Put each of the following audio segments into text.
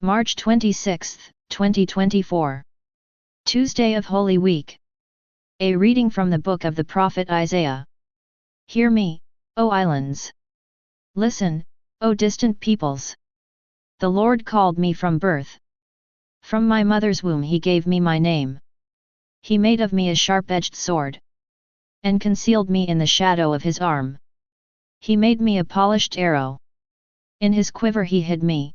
March 26, 2024. Tuesday of Holy Week. A reading from the book of the prophet Isaiah. Hear me, O islands! Listen, O distant peoples! The Lord called me from birth. From my mother's womb he gave me my name. He made of me a sharp-edged sword, and concealed me in the shadow of his arm. He made me a polished arrow. In his quiver he hid me.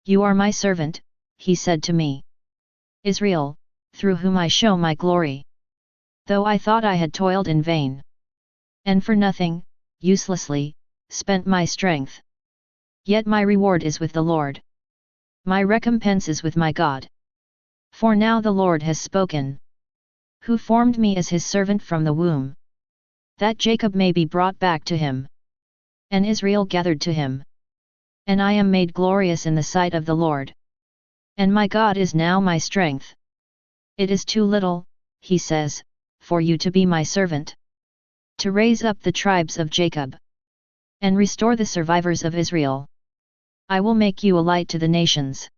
You are my servant, he said to me. Israel, through whom I show my glory. Though I thought I had toiled in vain, and for nothing, uselessly, spent my strength, yet my reward is with the Lord. My recompense is with my God. For now the Lord has spoken, who formed me as his servant from the womb, that Jacob may be brought back to him, and Israel gathered to him. And I am made glorious in the sight of the Lord. And my God is now my strength. It is too little, he says, for you to be my servant, to raise up the tribes of Jacob, and restore the survivors of Israel. I will make you a light to the nations,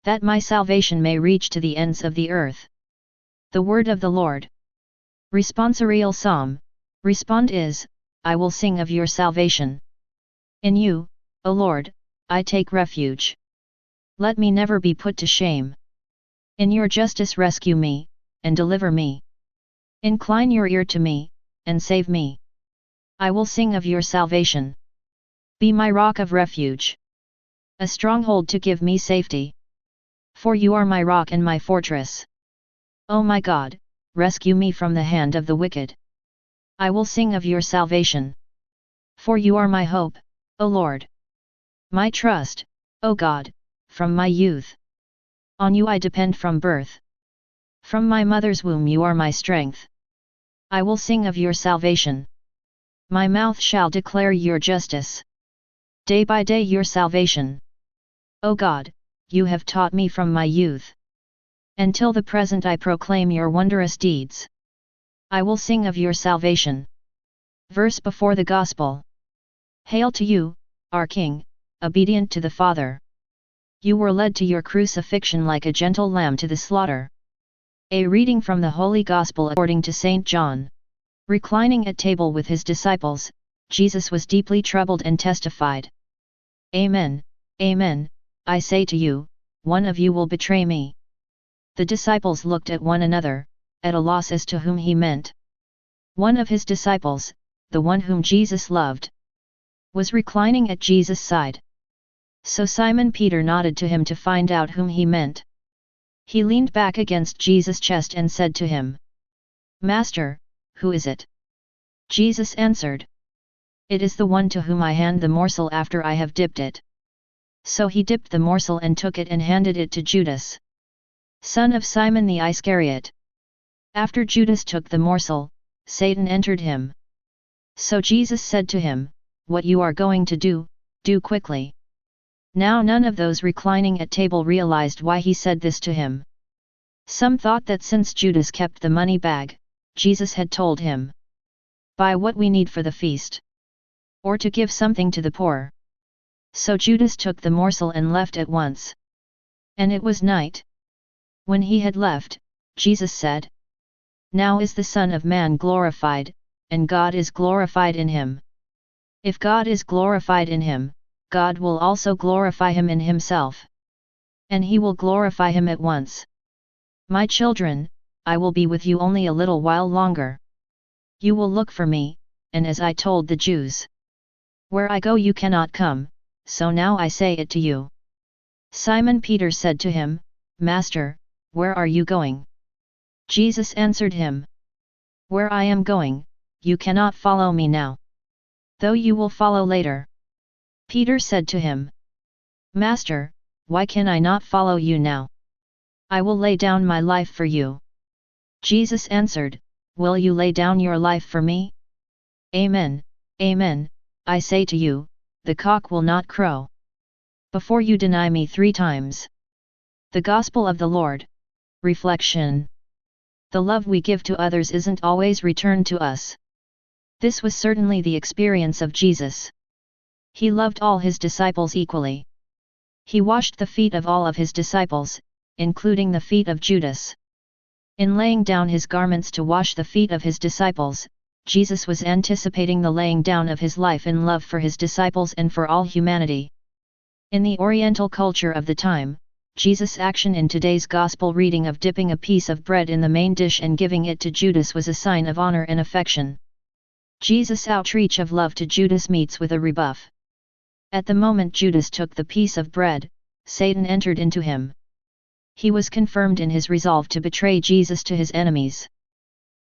that my salvation may reach to the ends of the earth. The word of the Lord. Responsorial Psalm. Respond is, I will sing of your salvation. In you, O Lord, I take refuge. Let me never be put to shame. In your justice rescue me, and deliver me. Incline your ear to me, and save me. I will sing of your salvation. Be my rock of refuge, a stronghold to give me safety. For you are my rock and my fortress. O my God, rescue me from the hand of the wicked. I will sing of your salvation. For you are my hope, O Lord. My trust, O God, from my youth. On you I depend from birth. From my mother's womb you are my strength. I will sing of your salvation. My mouth shall declare your justice. Day by day your salvation. O God, you have taught me from my youth. Until the present I proclaim your wondrous deeds. I will sing of your salvation. Verse before the Gospel. Hail to you, our King, obedient to the Father. You were led to your crucifixion like a gentle lamb to the slaughter. A reading from the Holy Gospel according to St. John. Reclining at table with his disciples, Jesus was deeply troubled and testified. Amen, amen, I say to you, one of you will betray me. The disciples looked at one another, at a loss as to whom he meant. One of his disciples, the one whom Jesus loved, was reclining at Jesus' side. So Simon Peter nodded to him to find out whom he meant. He leaned back against Jesus' chest and said to him, Master, who is it? Jesus answered, It is the one to whom I hand the morsel after I have dipped it. So he dipped the morsel and took it and handed it to Judas, son of Simon the Iscariot. After Judas took the morsel, Satan entered him. So Jesus said to him, What you are going to do, do quickly. Now none of those reclining at table realized why he said this to him. Some thought that since Judas kept the money bag, Jesus had told him, Buy what we need for the feast, or to give something to the poor. So Judas took the morsel and left at once. And it was night. When he had left, Jesus said, Now is the Son of Man glorified, and God is glorified in him. If God is glorified in him, God will also glorify him in himself. And he will glorify him at once. My children, I will be with you only a little while longer. You will look for me, and as I told the Jews, where I go you cannot come, so now I say it to you. Simon Peter said to him, Master, where are you going? Jesus answered him, Where I am going, you cannot follow me now, though you will follow later. Peter said to him, Master, why can I not follow you now? I will lay down my life for you. Jesus answered, Will you lay down your life for me? Amen, amen, I say to you, the cock will not crow before you deny me 3 times. The Gospel of the Lord. Reflection. The love we give to others isn't always returned to us. This was certainly the experience of Jesus. He loved all his disciples equally. He washed the feet of all of his disciples, including the feet of Judas. In laying down his garments to wash the feet of his disciples, Jesus was anticipating the laying down of his life in love for his disciples and for all humanity. In the Oriental culture of the time, Jesus' action in today's Gospel reading of dipping a piece of bread in the main dish and giving it to Judas was a sign of honor and affection. Jesus' outreach of love to Judas meets with a rebuff. At the moment Judas took the piece of bread, Satan entered into him. He was confirmed in his resolve to betray Jesus to his enemies.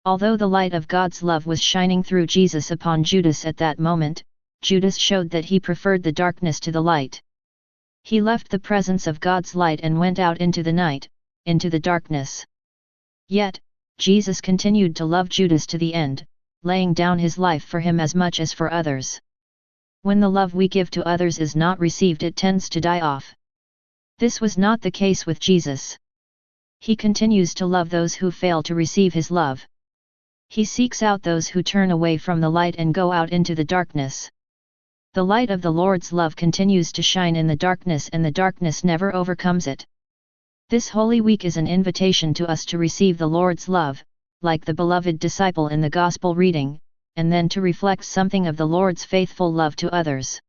Although the light of God's love was shining through Jesus upon Judas at that moment, Judas showed that he preferred the darkness to the light. He left the presence of God's light and went out into the night, into the darkness. Yet, Jesus continued to love Judas to the end, laying down his life for him as much as for others. When the love we give to others is not received, it tends to die off. This was not the case with Jesus. He continues to love those who fail to receive his love. He seeks out those who turn away from the light and go out into the darkness. The light of the Lord's love continues to shine in the darkness, and the darkness never overcomes it. This Holy Week is an invitation to us to receive the Lord's love, like the beloved disciple in the Gospel reading, and then to reflect something of the Lord's faithful love to others.